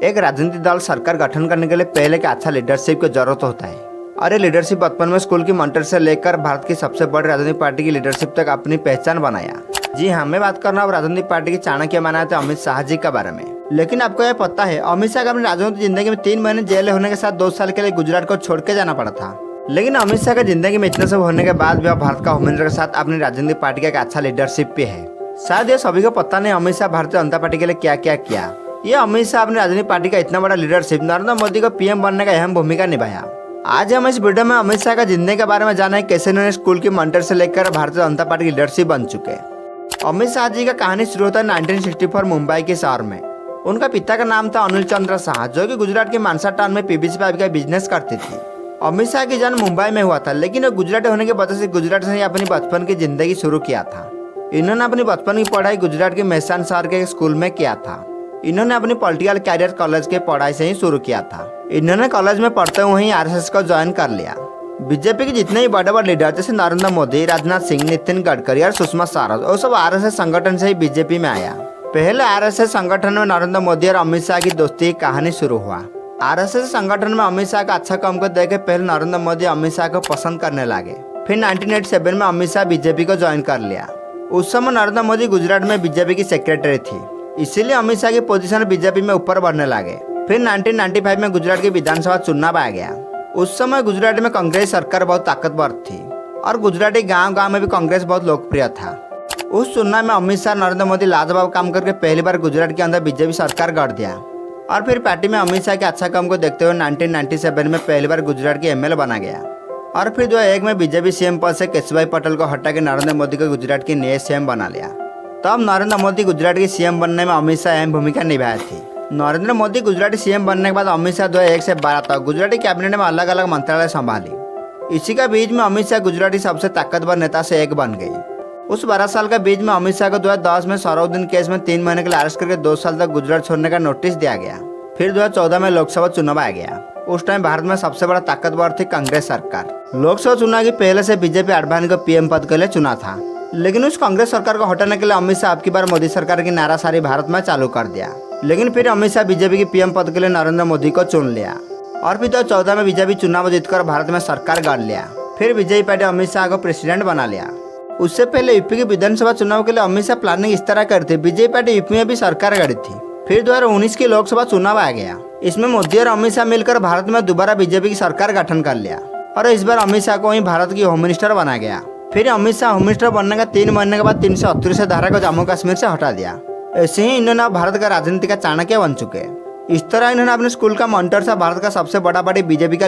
एक राजनीतिक दल सरकार गठन करने के लिए पहले के अच्छा लीडरशिप की जरूरत होता है और ये लीडरशिप बचपन में स्कूल की मंटर से लेकर भारत की सबसे बड़ी राजनीतिक पार्टी की लीडरशिप तक अपनी पहचान बनाया। जी हाँ, मैं बात कर रहा हूँ राजनीतिक पार्टी की चाणक्य माना थे अमित शाह जी के बारे में। लेकिन आपको यह पता है अमित शाह को अपनी राजनीतिक जिंदगी में 3 महीने जेल होने के साथ 2 साल के लिए गुजरात को छोड़ के जाना पड़ा था। लेकिन अमित शाह की जिंदगी में इतना सब होने के बाद भी भारत का होम मिनिस्टर के साथ अपनी राजनीतिक पार्टी का एक अच्छा लीडरशिप भी है। शायद ये सभी को पता नहीं अमित शाह भारतीय जनता पार्टी के लिए क्या क्या किया। ये अमित शाह अपनी राजनीतिक पार्टी का इतना बड़ा लीडरशिप नरेंद्र मोदी को पीएम बनने का अहम भूमिका निभाया। आज हम इस वीडियो में अमित शाह का जिंदगी के बारे में जाना है, कैसे उन्होंने स्कूल की मंटर से लेकर भारतीय जनता पार्टी की लीडरशिप बन चुके। अमित शाह जी का कहानी शुरू होता है 1964 मुंबई के शहर में। उनका पिता का नाम था अनिल चंद्र शाह, जो कि गुजरात के मानसा टाउन में पीवीसी पाइप का बिजनेस करती थी। अमित शाह की जन्म मुंबई में हुआ था, लेकिन वो गुजराती होने की वजह से गुजरात से ही अपनी बचपन की जिंदगी शुरू किया था। इन्होंने अपनी बचपन की पढ़ाई गुजरात के मेहसान शहर के स्कूल में किया था। इन्होंने अपनी पॉलिटिकल कैरियर कॉलेज के पढ़ाई से ही शुरू किया था। इन्होंने कॉलेज में पढ़ते हुए ही आरएसएस को ज्वाइन कर लिया। बीजेपी के जितने ही बड़े बड़े लीडर जैसे नरेंद्र मोदी, राजनाथ सिंह, नितिन गडकरी और सुषमा स्वराज, वो सब आरएसएस संगठन से ही बीजेपी में आया। पहले आरएसएस संगठन में नरेंद्र मोदी और अमित शाह की दोस्ती की कहानी शुरू हुआ। आरएसएस संगठन में अमित शाह का अच्छा काम को देख पहले नरेंद्र मोदी अमित शाह को पसंद करने लगे। फिर 1987 में अमित शाह बीजेपी को ज्वाइन कर लिया। उस समय नरेंद्र मोदी गुजरात में बीजेपी की सेक्रेटरी थी, इसीलिए अमित शाह की पोजीशन बीजेपी में ऊपर बढ़ने लगे। फिर 1995 में गुजरात की विधानसभा चुनाव आ गया। उस समय गुजरात में कांग्रेस सरकार बहुत ताकतवर थी और गुजराती गांव-गांव में भी कांग्रेस बहुत लोकप्रिय था। उस चुनाव में अमित शाह नरेंद्र मोदी लाजवाब काम करके पहली बार गुजरात के अंदर बीजेपी सरकार गढ़ दिया। और फिर पार्टी में अमित शाह के अच्छा काम को देखते हुए 1997 में पहली बार गुजरात के एमएलए बना गया। और फिर 2001 में बीजेपी सीएम पद से केशुभाई पटेल को हटा के नरेंद्र मोदी को गुजरात के नए सीएम बना लिया। तब नरेंद्र मोदी गुजरात के सीएम बनने में अमित शाह अहम भूमिका निभाई थी। नरेंद्र मोदी गुजराती सीएम बनने के बाद अमित शाह 2001 से 12 तक गुजराती कैबिनेट में अलग अलग मंत्रालय संभाली। इसी का बीच में अमित शाह गुजराती सबसे ताकतवर नेता से एक बन गई। उस 12 साल का बीच में अमित शाह को 2010 में सराउद्दीन केस में 3 महीने के लिए अरेस्ट करके 2 साल तक गुजरात छोड़ने का नोटिस दिया गया। फिर 2014 में लोकसभा चुनाव आ गया। उस टाइम भारत में सबसे बड़ा ताकतवर थी कांग्रेस सरकार। लोकसभा चुनाव के पहले से बीजेपी आडवाणी को पीएम पद के लिए चुना था, लेकिन उस कांग्रेस सरकार को हटाने के लिए अमित शाह अब की बार मोदी सरकार की नारासारी भारत में चालू कर दिया। लेकिन फिर अमित शाह बीजेपी की पीएम पद के लिए नरेंद्र मोदी को चुन लिया और फिर 2014 में बीजेपी चुनाव जीतकर भारत में सरकार गढ़ लिया। फिर बीजेपी पार्टी अमित शाह को प्रेसिडेंट बना लिया। उससे पहले यूपी की विधानसभा चुनाव के लिए अमित शाह प्लानिंग इस तरह कर थी, बीजेपी पार्टी यूपी में भी सरकार गढ़ी थी। फिर 2019 की लोकसभा चुनाव आ गया। इसमें मोदी और अमित शाह मिलकर भारत में दोबारा बीजेपी की सरकार गठन कर लिया और इस बार अमित शाह को ही भारत की होम मिनिस्टर बना गया। फिर अमित शाह होम मिनिस्टर बनने का 3 महीने के बाद 338 धारा को जम्मू कश्मीर से हटा दिया। ऐसे ही इन्होंने भारत का राजनीति का चाणक्य बन चुके। इस तरह इन्होंने अपने स्कूल का मंटर से भारत का सबसे बड़ा पार्टी बीजेपी का